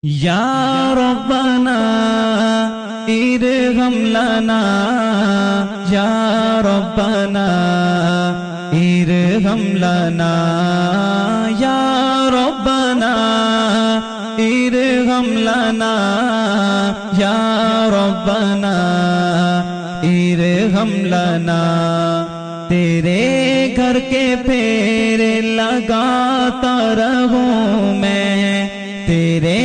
یا ربنا ارحم لنا یا ربنا ارحم لنا یا ربنا ارحم لنا یا ربنا ارحم لنا تیرے گھر کے پھیرے لگاتا رہوں میں، تیرے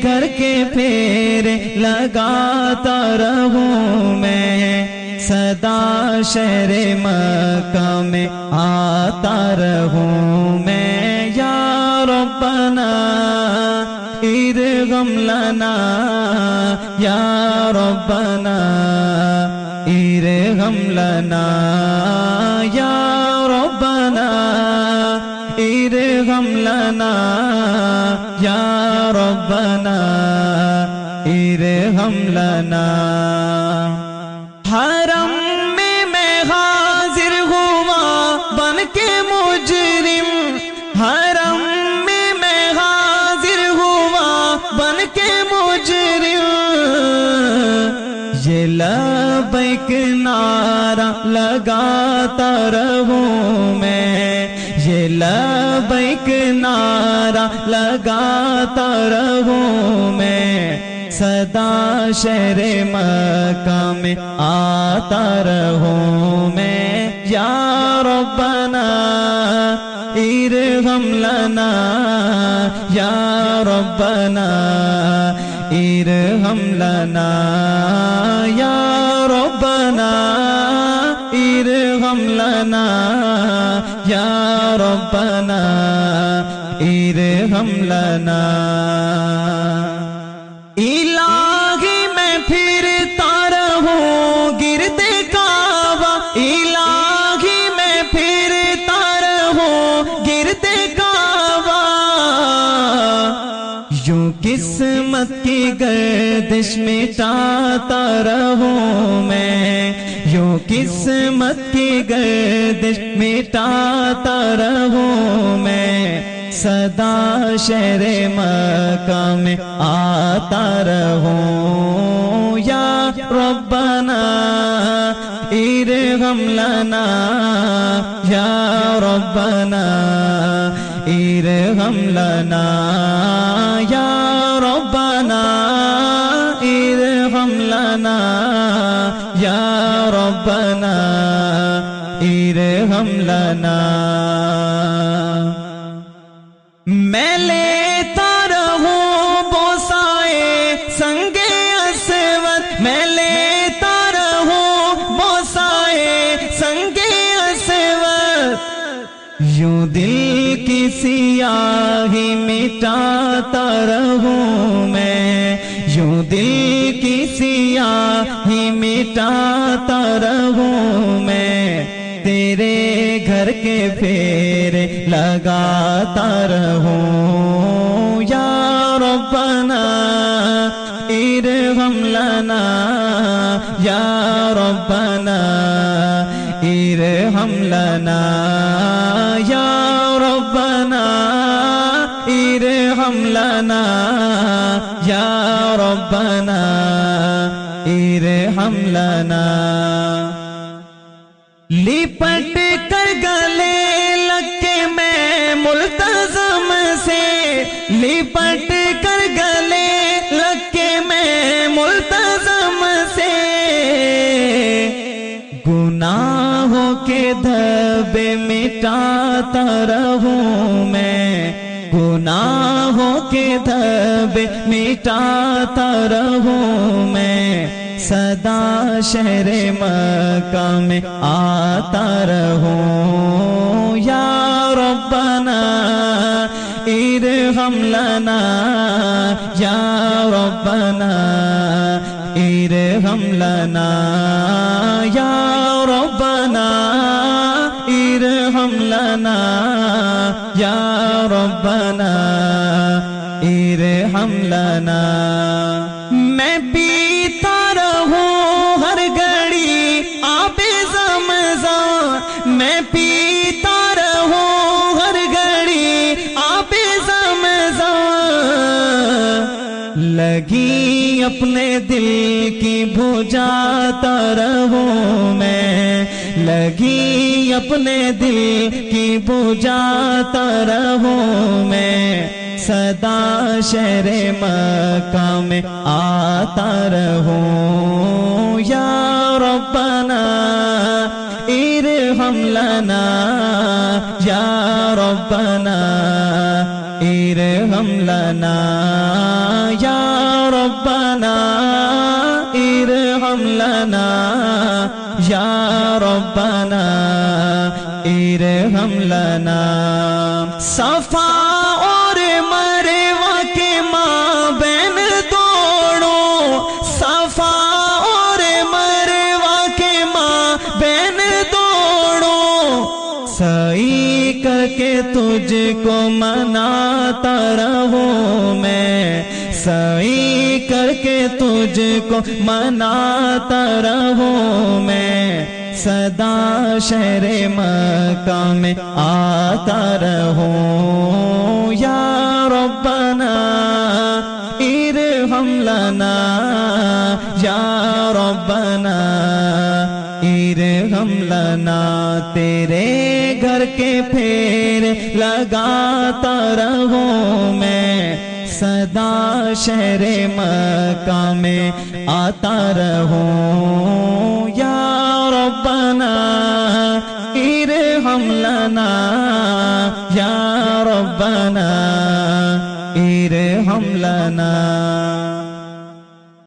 گھر کے پھیرے لگاتا رہوں میں، سدا شہر مکہ میں آتا رہوں میں، یا ربنا ارحم لنا یا ربنا ارحم لنا یا ربنا ارحم لنا یا ربنا ارحم لنا۔ حرم میں حاضر ہوا بن کے مجرم، حرم میں حاضر ہوا بن کے مجرم، یہ لبیک نعرہ لگاتا رہوں میں، یہ لبیک نعرہ لگاتا رہوں میں، سدا شہر مکہ میں آتا رہوں میں، یا ربنا ارحم لنا یا ربنا ارحم لنا یا ربنا ارحم لنا یا ربنا ارحم لنا۔ الہی میں پھرتا رہوں گرد کعبہ، الہی میں پھرتا رہوں گرد کعبہ، یوں قسمت کی گردش مٹاتا رہوں میں، یوں قسمت کی گردش مٹاتا رہوں میں، سدا شہر مکہ میں آتا رہوں، یا ربنا ارحم لنا یا ربنا ارحم لنا یا ربنا ارحم لنا یا ربنا ارحم لنا۔ میں لیتا رہوں بوسائے سنگ اسود، میں لیتا رہوں بوسائے سنگ اسود، یوں دل کی سیاہی مٹاتا رہوں میں، یوں دل کی سیاہی مٹاتا رہوں میں، تیرے گھر کے پھیرے لگاتا رہوں، یا ربنا ارحم لنا یا ربنا ارحم لنا یا ربنا ارحم لنا یا ربنا ارحم لنا۔ لپٹ کر گلے لگ کے میں ملتزم سے، لپٹ کر گلے لگ کے میں ملتزم سے، گناہوں کے دھبے مٹاتا رہوں میں، گناہوں کے دھبے مٹاتا رہوں میں، سدا شہر مکہ میں آتا رہوں، یا ربنا ارحم لنا یا ربنا ارحم لنا یا ربنا ارحم لنا یا ربنا ارحم لنا۔ میں پیتا رہوں ہر گھڑی آب زمزم، میں پیتا رہوں ہر گھڑی آب زمزم، لگی اپنے دل کی بجھاتا رہوں میں، لگی اپنے دل کی بجھاتا رہوں میں، صدا شہر مکہ میں آتا رہوں۔ یا ربنا ارحم لنا، یا ربنا ارحم لنا، یا ربنا ارحم لنا، یا ربنا ارحم لنا۔ صفا اور مروہ کے مابین دوڑو، صفا اور مروہ کے مابین دوڑو، سعی کر کے تجھ کو مناتا رہوں میں، سعی کر کے تجھ کو مناتا رہوں میں، صدا شہر مکہ میں آتا رہوں۔ یا ربنا ارحم لنا، یا ربنا ارحم لنا، تیرے گھر کے پھیر لگاتا رہوں میں، صدا شہر مکہ میں آتا رہوں۔ یا ربنا ارحم لنا، یا ربنا ارحم لنا۔